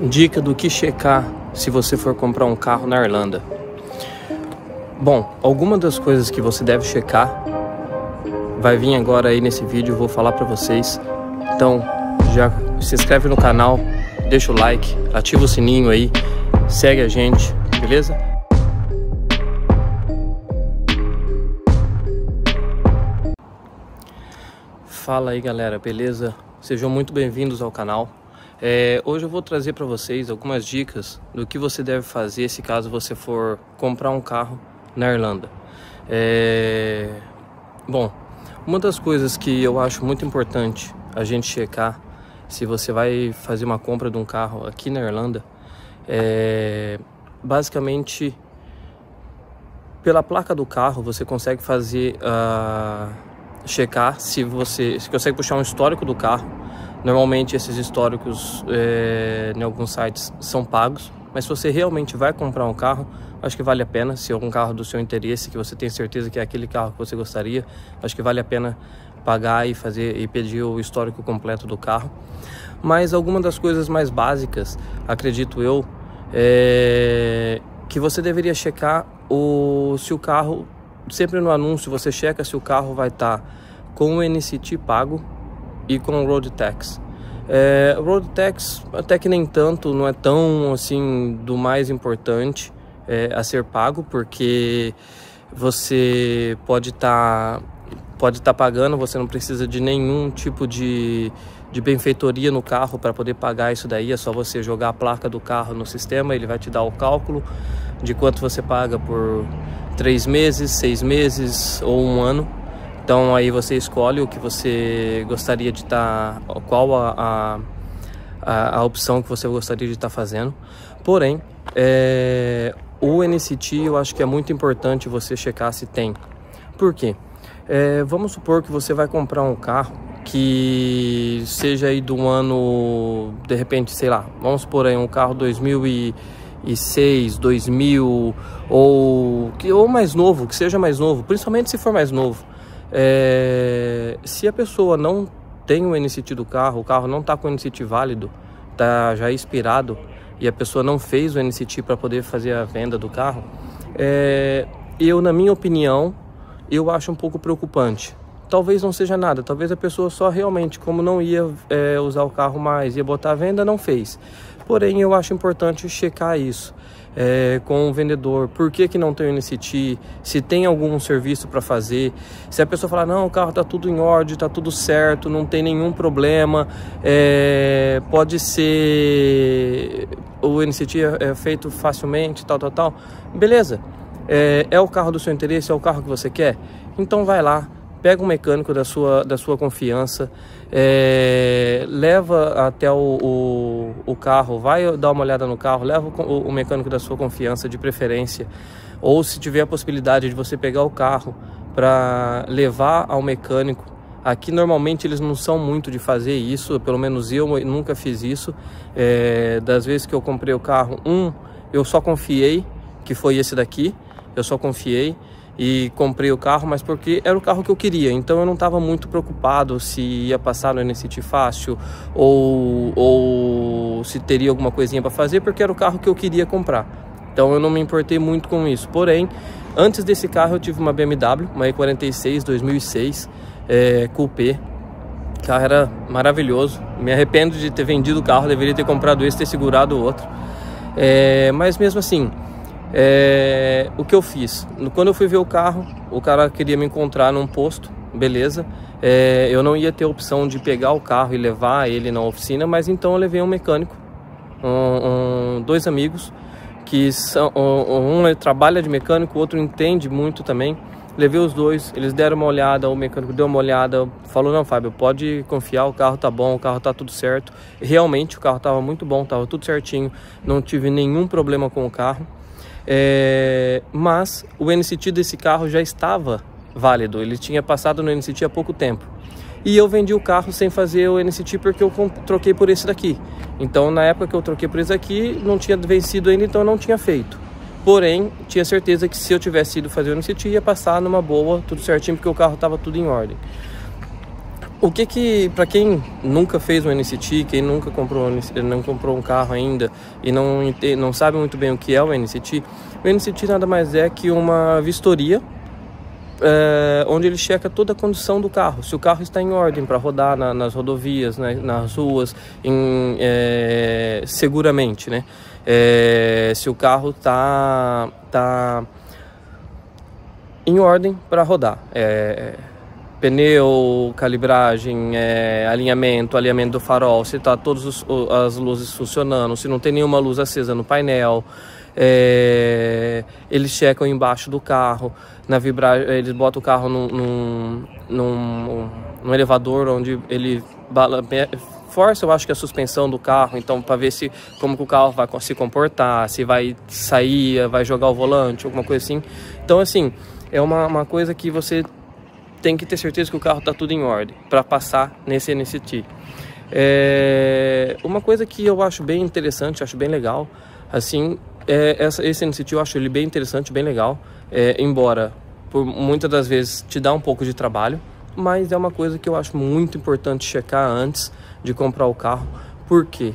Dica do que checar se você for comprar um carro na Irlanda. Bom, algumas das coisas que você deve checar vai vir agora aí nesse vídeo, eu vou falar pra vocês. Então já se inscreve no canal, deixa o like, ativa o sininho aí, segue a gente, beleza? Fala aí galera, beleza? Sejam muito bem-vindos ao canal. Hoje eu vou trazer para vocês algumas dicas do que você deve fazer se caso você for comprar um carro na Irlanda. Bom, uma das coisas que eu acho muito importante a gente checar se você vai fazer uma compra de um carro aqui na Irlanda basicamente pela placa do carro você consegue fazer checar se você consegue puxar um histórico do carro. Normalmente esses históricos em alguns sites são pagos, mas se você realmente vai comprar um carro, acho que vale a pena. Se é um carro do seu interesse, que você tem certeza que é aquele carro que você gostaria, acho que vale a pena pagar e pedir o histórico completo do carro. Mas algumas das coisas mais básicas, acredito eu, que você deveria checar se o carro, sempre no anúncio você checa se o carro vai estar com o NCT pago e com o Road Tax. Road Tax até que nem tanto, não é tão assim do mais importante a ser pago, porque você pode estar pagando, você não precisa de nenhum tipo de benfeitoria no carro para poder pagar isso daí. É só você jogar a placa do carro no sistema, ele vai te dar o cálculo de quanto você paga por 3 meses, 6 meses ou 1 ano. Então aí você escolhe o que você gostaria de estar, qual a opção que você gostaria de estar fazendo. Porém, o NCT eu acho que é muito importante você checar se tem. Por quê? Vamos supor que você vai comprar um carro que seja aí do ano, de repente, sei lá, vamos supor aí um carro 2006, 2000 ou mais novo, que seja mais novo, principalmente se for mais novo. Se a pessoa não tem o NCT do carro, o carro não está com o NCT válido, está já expirado e a pessoa não fez o NCT para poder fazer a venda do carro, na minha opinião, eu acho um pouco preocupante. Talvez não seja nada, talvez a pessoa só realmente, como não ia usar o carro mais, ia botar a venda, não fez. Porém, eu acho importante checar isso com o vendedor, por que não tem o NCT, se tem algum serviço para fazer. Se a pessoa falar, não, o carro está tudo em ordem, está tudo certo, não tem nenhum problema, pode ser, o NCT é feito facilmente, tal, beleza. É o carro do seu interesse, é o carro que você quer? Então vai lá, pega um mecânico da sua confiança, leva até o carro, vai dar uma olhada no carro, leva o mecânico da sua confiança de preferência, ou se tiver a possibilidade de você pegar o carro para levar ao mecânico. Aqui normalmente eles não são muito de fazer isso, pelo menos eu nunca fiz isso. Das vezes que eu comprei o carro, eu só confiei, que foi esse daqui, eu só confiei e comprei o carro, mas porque era o carro que eu queria, então eu não estava muito preocupado se ia passar no NCT fácil ou se teria alguma coisinha para fazer, porque era o carro que eu queria comprar. Então eu não me importei muito com isso. Porém, antes desse carro eu tive uma BMW, uma E46 2006 Coupé. O carro era maravilhoso, me arrependo de ter vendido o carro, deveria ter comprado esse, ter segurado o outro. Mas mesmo assim, o que eu fiz? Quando eu fui ver o carro, o cara queria me encontrar num posto, beleza. Eu não ia ter opção de pegar o carro e levar ele na oficina, mas então eu levei um mecânico, dois amigos, que são, um trabalha de mecânico, o outro entende muito também. Levei os dois, eles deram uma olhada, o mecânico deu uma olhada, falou, não, Fábio, pode confiar, o carro tá bom, o carro tá tudo certo. Realmente o carro tava muito bom, tava tudo certinho, não tive nenhum problema com o carro. Mas o NCT desse carro já estava válido, ele tinha passado no NCT há pouco tempo. E eu vendi o carro sem fazer o NCT porque eu troquei por esse daqui. Então na época que eu troquei por esse daqui, não tinha vencido ainda, então eu não tinha feito. Porém, tinha certeza que se eu tivesse ido fazer o NCT, ia passar numa boa, tudo certinho, porque o carro estava tudo em ordem. O que para quem nunca fez um NCT, quem nunca não comprou um carro ainda e não sabe muito bem o que é o NCT nada mais é que uma vistoria onde ele checa toda a condição do carro, se o carro está em ordem para rodar nas rodovias, né, nas ruas, seguramente, né? Se o carro tá em ordem para rodar, pneu, calibragem, alinhamento do farol, se tá todas as luzes funcionando, se não tem nenhuma luz acesa no painel. Eles checam embaixo do carro, eles botam o carro num elevador onde ele força, eu acho que a suspensão do carro, então para ver como que o carro vai se comportar, se vai sair, vai jogar o volante, alguma coisa assim. Então assim, é uma coisa que você tem que ter certeza que o carro está tudo em ordem para passar nesse NCT. Uma coisa que eu acho bem interessante, acho bem legal, assim, esse NCT eu acho ele bem interessante, bem legal, embora por muitas das vezes te dá um pouco de trabalho, mas é uma coisa que eu acho muito importante checar antes de comprar o carro, porque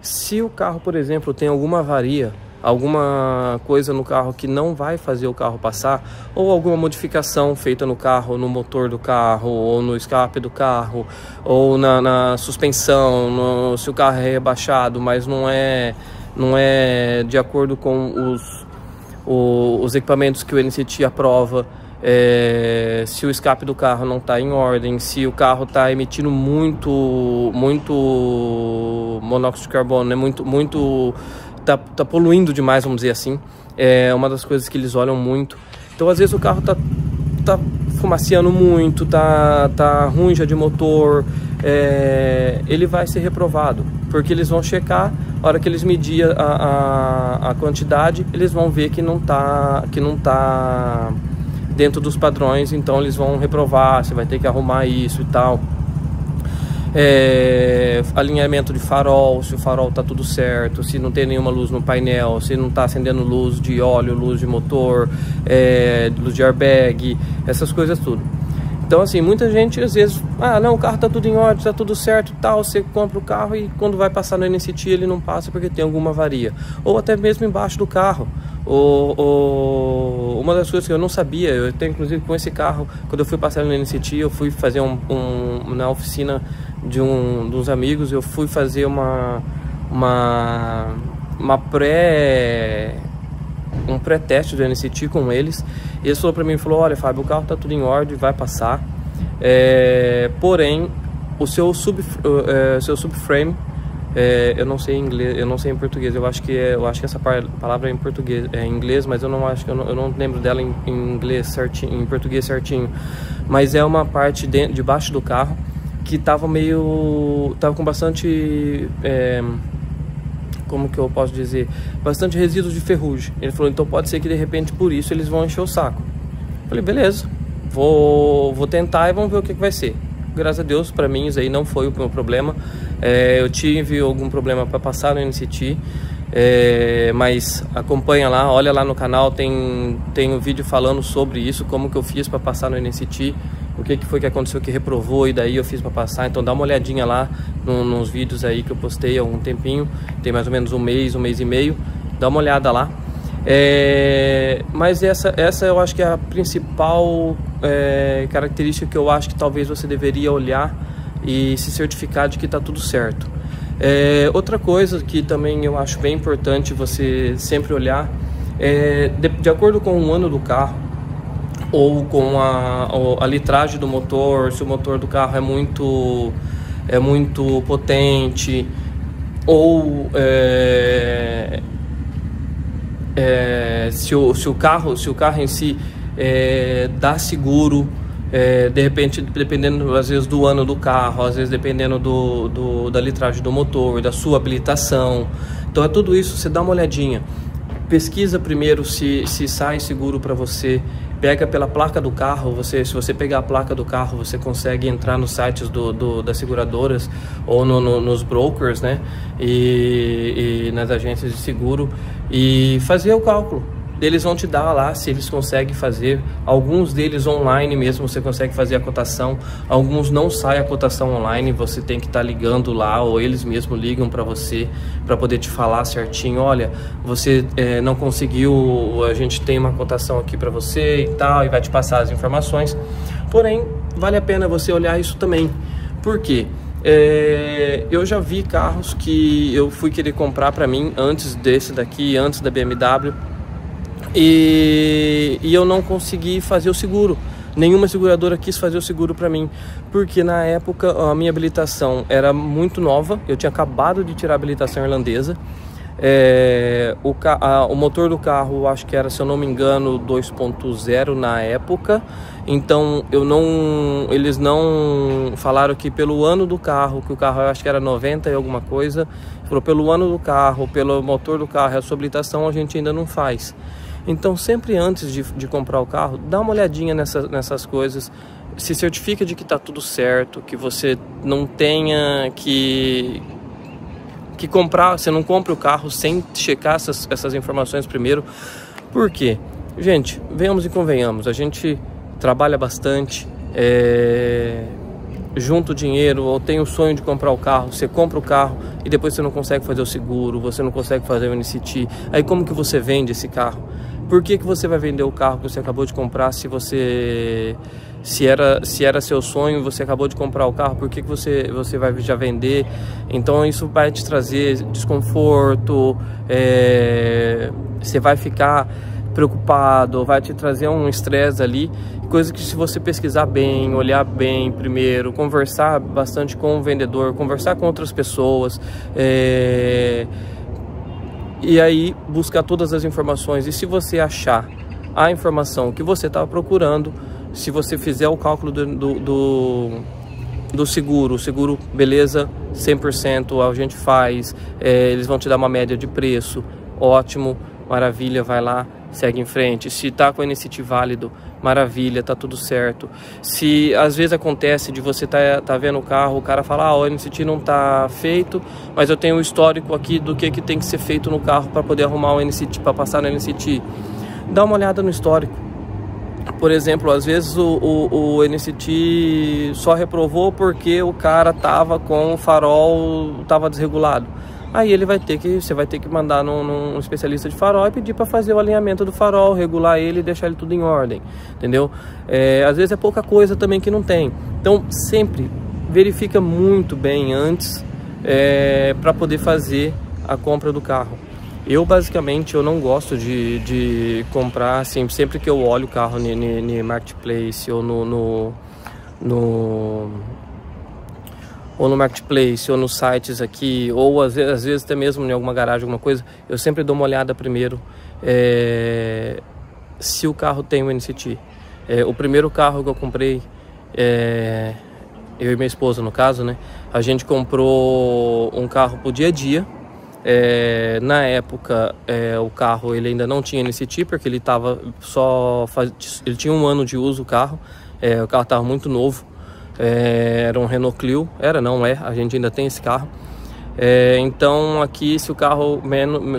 se o carro, por exemplo, tem alguma avaria, alguma coisa no carro que não vai fazer o carro passar, ou alguma modificação feita no carro, no motor do carro, ou no escape do carro, ou na suspensão, se o carro é rebaixado, mas não é de acordo com os equipamentos que o NCT aprova, se o escape do carro não está em ordem, se o carro está emitindo muito monóxido de carbono, né? Tá poluindo demais, vamos dizer assim. É uma das coisas que eles olham muito. Então às vezes o carro tá fumaciando muito, tá ruim já de motor, ele vai ser reprovado, porque eles vão checar, a hora que eles medir a quantidade, eles vão ver que não tá dentro dos padrões, então eles vão reprovar, você vai ter que arrumar isso e tal. Alinhamento de farol, se o farol tá tudo certo, se não tem nenhuma luz no painel, se não tá acendendo luz de óleo, luz de motor, luz de airbag, essas coisas tudo. Então assim, muita gente às vezes, não, o carro tá tudo em ordem, tá tudo certo e tal, você compra o carro e quando vai passar no NCT ele não passa porque tem alguma avaria, ou até mesmo embaixo do carro. Uma das coisas que eu não sabia, eu tenho inclusive com esse carro, quando eu fui passar no NCT, eu fui fazer na oficina de uns amigos, eu fui fazer um pré-teste do NCT com eles, e eles falaram pra mim, olha Fábio, o carro tá tudo em ordem, vai passar, porém o seu subframe, eu não sei em inglês, eu não sei em português, eu acho que essa palavra é em português, em inglês, mas eu não lembro dela em inglês certinho, em português certinho, mas é uma parte debaixo do carro que tava com bastante, como que eu posso dizer, bastante resíduos de ferrugem. Ele falou, então pode ser que de repente por isso eles vão encher o saco. Eu falei, beleza, vou tentar e vamos ver o que vai ser. Graças a Deus, para mim isso aí não foi o meu problema. Eu tive algum problema para passar no NCT, mas acompanha lá, olha lá no canal, tem um vídeo falando sobre isso, como que eu fiz para passar no NCT, o que foi que aconteceu que reprovou e daí eu fiz para passar. Então dá uma olhadinha lá nos vídeos aí que eu postei há algum tempinho, tem mais ou menos um mês e meio, dá uma olhada lá. Mas essa eu acho que é a principal característica que eu acho que talvez você deveria olhar e se certificar de que está tudo certo. Outra coisa que também eu acho bem importante você sempre olhar, de acordo com o ano do carro, ou com a litragem do motor, se o motor do carro é muito potente, ou se o carro em si dá seguro, de repente, dependendo às vezes do ano do carro, às vezes dependendo da litragem do motor, da sua habilitação. Então tudo isso, você dá uma olhadinha, pesquisa primeiro se sai seguro para você. Pega pela placa do carro, se você pegar a placa do carro, você consegue entrar nos sites das seguradoras ou nos brokers, né? E nas agências de seguro e fazer o cálculo. eles vão te dar lá se eles conseguem fazer. Alguns deles online mesmo, você consegue fazer a cotação. Alguns não sai a cotação online, você tem que estar ligando lá, ou eles mesmos ligam para você, para poder te falar certinho, olha, você não conseguiu, a gente tem uma cotação aqui para você e tal, e vai te passar as informações. Porém, vale a pena você olhar isso também. Por quê? Eu já vi carros que eu fui querer comprar para mim antes desse daqui, antes da BMW, e eu não consegui fazer o seguro. Nenhuma seguradora quis fazer o seguro para mim, porque na época a minha habilitação era muito nova, eu tinha acabado de tirar a habilitação irlandesa. O motor do carro, acho que era, se eu não me engano, 2.0 na época. Então eles não falaram que pelo ano do carro, que o carro eu acho que era 90 e alguma coisa, falou pelo ano do carro, pelo motor do carro, a sua habilitação a gente ainda não faz. Então sempre antes de comprar o carro, dá uma olhadinha nessas coisas, se certifica de que está tudo certo, que você não tenha que comprar, você não compre o carro sem checar essas informações primeiro. Por quê? Gente, venhamos e convenhamos, a gente trabalha bastante, junta o dinheiro, ou tem o sonho de comprar o carro, você compra o carro e depois você não consegue fazer o seguro, você não consegue fazer o NCT, aí como que você vende esse carro? Por que você vai vender o carro que você acabou de comprar se era seu sonho, você acabou de comprar o carro, por que você vai já vender? Então isso vai te trazer desconforto, você vai ficar preocupado, vai te trazer um estresse ali, coisa que se você pesquisar bem, olhar bem primeiro, conversar bastante com o vendedor, conversar com outras pessoas, e aí buscar todas as informações. E se você achar a informação que você estava procurando, se você fizer o cálculo do seguro, o seguro, beleza, 100%, a gente faz, eles vão te dar uma média de preço, ótimo, maravilha, vai lá, segue em frente. Se tá com o NCT válido, maravilha, tá tudo certo. Se às vezes acontece de você tá vendo o carro, o cara fala, o NCT não tá feito, mas eu tenho o histórico aqui do que tem que ser feito no carro para poder arrumar o NCT, para passar no NCT. Dá uma olhada no histórico. Por exemplo, às vezes o NCT só reprovou porque o cara tava com o farol, tava desregulado. Aí você vai ter que mandar num especialista de farol e pedir para fazer o alinhamento do farol, regular ele e deixar ele tudo em ordem, entendeu? Às vezes é pouca coisa também que não tem. Então sempre verifica muito bem antes para poder fazer a compra do carro. Eu basicamente eu não gosto de comprar assim, sempre que eu olho o carro no marketplace ou no marketplace, ou nos sites aqui, ou às vezes até mesmo em alguma garagem, alguma coisa, eu sempre dou uma olhada primeiro se o carro tem o NCT. O primeiro carro que eu comprei, eu e minha esposa no caso, né, a gente comprou um carro pro dia a dia. Na época o carro ele ainda não tinha NCT, porque ele tava ele tinha 1 ano de uso o carro estava muito novo. Era um Renault Clio, a gente ainda tem esse carro. Então aqui, se o carro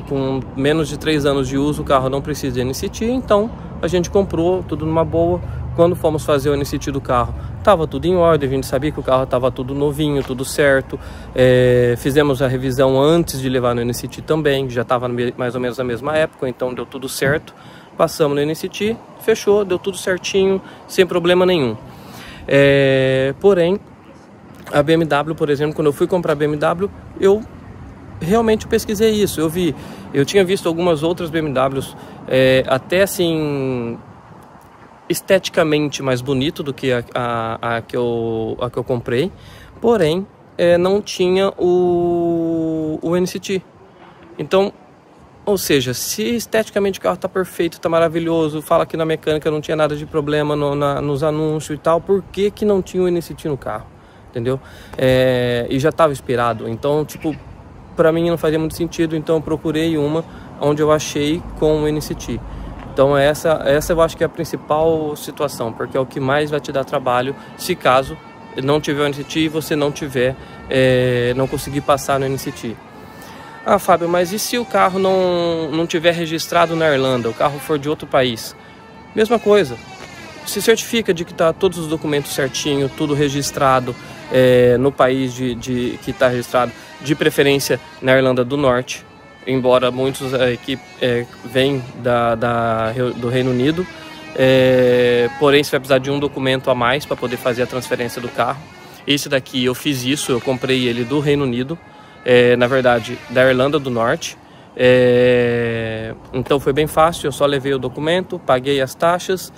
com menos de 3 anos de uso, o carro não precisa de NCT, então a gente comprou tudo numa boa. Quando fomos fazer o NCT do carro, estava tudo em ordem, a gente sabia que o carro estava tudo novinho, tudo certo. Fizemos a revisão antes de levar no NCT também, já estava mais ou menos na mesma época, então deu tudo certo. Passamos no NCT, fechou, deu tudo certinho, sem problema nenhum. Porém, a BMW, por exemplo, quando eu fui comprar a BMW, eu realmente pesquisei isso. Eu tinha visto algumas outras BMWs, até assim, esteticamente mais bonito do que a que eu comprei, porém, não tinha o NCT. Então, ou seja, se esteticamente o carro está perfeito, está maravilhoso, fala que na mecânica não tinha nada de problema nos anúncios e tal, por que não tinha o NCT no carro? Entendeu? E já estava expirado. Então, tipo, para mim não fazia muito sentido, então eu procurei uma onde eu achei com o NCT. Então essa eu acho que é a principal situação, porque é o que mais vai te dar trabalho se caso não tiver o NCT e você não conseguir passar no NCT. Ah, Fábio, mas e se o carro não tiver registrado na Irlanda, o carro for de outro país? Mesma coisa, se certifica de que está todos os documentos certinho, tudo registrado no país que está registrado, de preferência na Irlanda do Norte, embora muitos aqui vêm do Reino Unido, porém você vai precisar de um documento a mais para poder fazer a transferência do carro. Esse daqui eu fiz isso, eu comprei ele do Reino Unido, na verdade da Irlanda do Norte, então foi bem fácil, eu só levei o documento, paguei as taxas,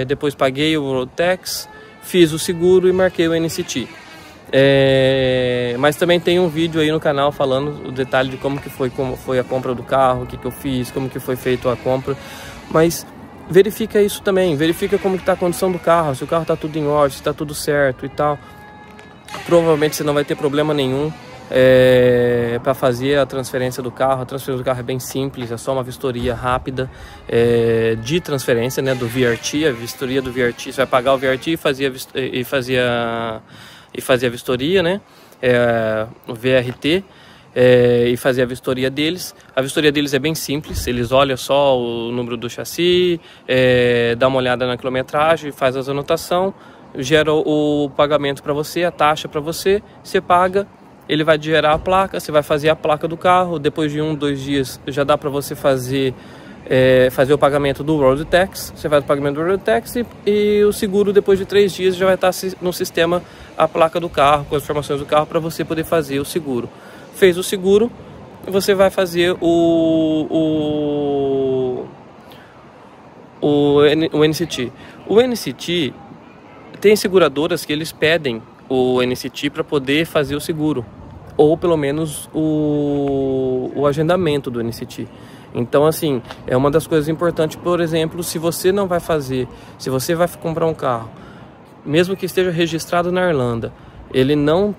depois paguei o road tax, fiz o seguro e marquei o NCT. Mas também tem um vídeo aí no canal falando o detalhe de como foi a compra do carro, o que eu fiz, como que foi feita a compra, mas verifica isso também, verifica como está a condição do carro, se o carro está tudo em ordem, se está tudo certo e tal. Provavelmente você não vai ter problema nenhum para fazer a transferência do carro. A transferência do carro é bem simples, é só uma vistoria rápida de transferência, né, do VRT, a vistoria do VRT. Você vai pagar o VRT e fazer a vistoria, né, o VRT, e fazer a vistoria deles. A vistoria deles é bem simples, eles olham só o número do chassi, dá uma olhada na quilometragem, faz as anotações, gera o pagamento para você, a taxa para você, você paga. Ele vai gerar a placa, você vai fazer a placa do carro, depois de 1, 2 dias já dá para você fazer o pagamento do road tax, você faz o pagamento do road tax e o seguro depois de 3 dias já vai estar no sistema a placa do carro, com as informações do carro para você poder fazer o seguro. Fez o seguro, você vai fazer o NCT. O NCT, tem seguradoras que eles pedem o NCT para poder fazer o seguro, ou pelo menos o agendamento do NCT. Então, assim, é uma das coisas importantes. Por exemplo, se você não vai fazer, se você vai comprar um carro, mesmo que esteja registrado na Irlanda, ele não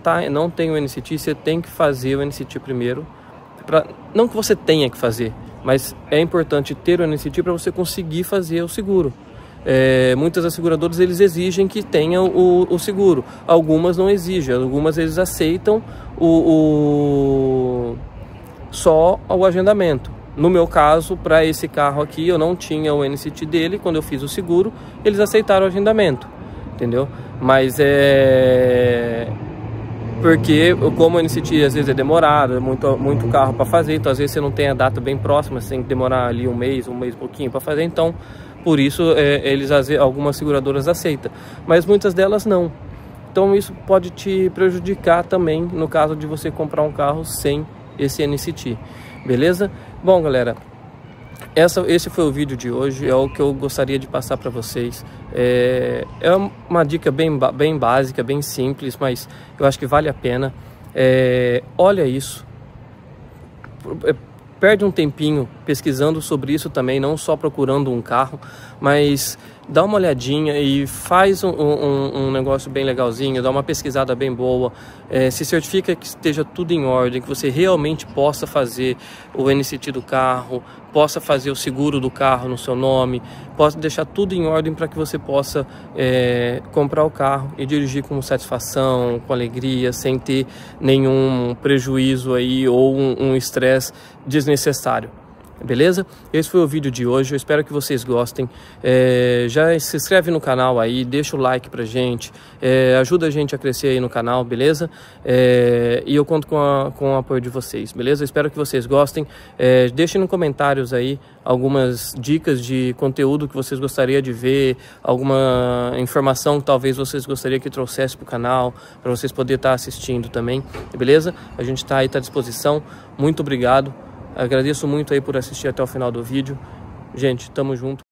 tem o NCT, você tem que fazer o NCT primeiro. Não que você tenha que fazer, mas é importante ter o NCT para você conseguir fazer o seguro. Muitas das seguradoras eles exigem que tenha o seguro, algumas não exigem, algumas eles aceitam só o agendamento. No meu caso, para esse carro aqui, eu não tinha o NCT dele. Quando eu fiz o seguro, eles aceitaram o agendamento, entendeu? Mas porque como o NCT às vezes é demorado, é muito carro para fazer, então às vezes você não tem a data bem próxima, você tem que demorar ali um mês e pouquinho para fazer, então por isso algumas seguradoras aceitam, mas muitas delas não. Então isso pode te prejudicar também no caso de você comprar um carro sem esse NCT, beleza? Bom, galera, esse foi o vídeo de hoje, é o que eu gostaria de passar para vocês. É uma dica bem básica, bem simples, mas eu acho que vale a pena. Olha isso, perde um tempinho pesquisando sobre isso também, não só procurando um carro, mas dá uma olhadinha e faz um negócio bem legalzinho, dá uma pesquisada bem boa, se certifica que esteja tudo em ordem, que você realmente possa fazer o NCT do carro, possa fazer o seguro do carro no seu nome, possa deixar tudo em ordem para que você possa comprar o carro e dirigir com satisfação, com alegria, sem ter nenhum prejuízo aí ou um estresse desnecessário. Beleza? Esse foi o vídeo de hoje, eu espero que vocês gostem. Já se inscreve no canal aí, deixa o like pra gente, ajuda a gente a crescer aí no canal, beleza? E eu conto com o apoio de vocês, beleza? Eu espero que vocês gostem. Deixem nos comentários aí algumas dicas de conteúdo que vocês gostariam de ver, alguma informação que talvez vocês gostariam que trouxesse pro canal, para vocês poderem estar assistindo também, beleza? A gente tá aí, tá à disposição. Muito obrigado. Agradeço muito aí por assistir até o final do vídeo. Gente, tamo junto.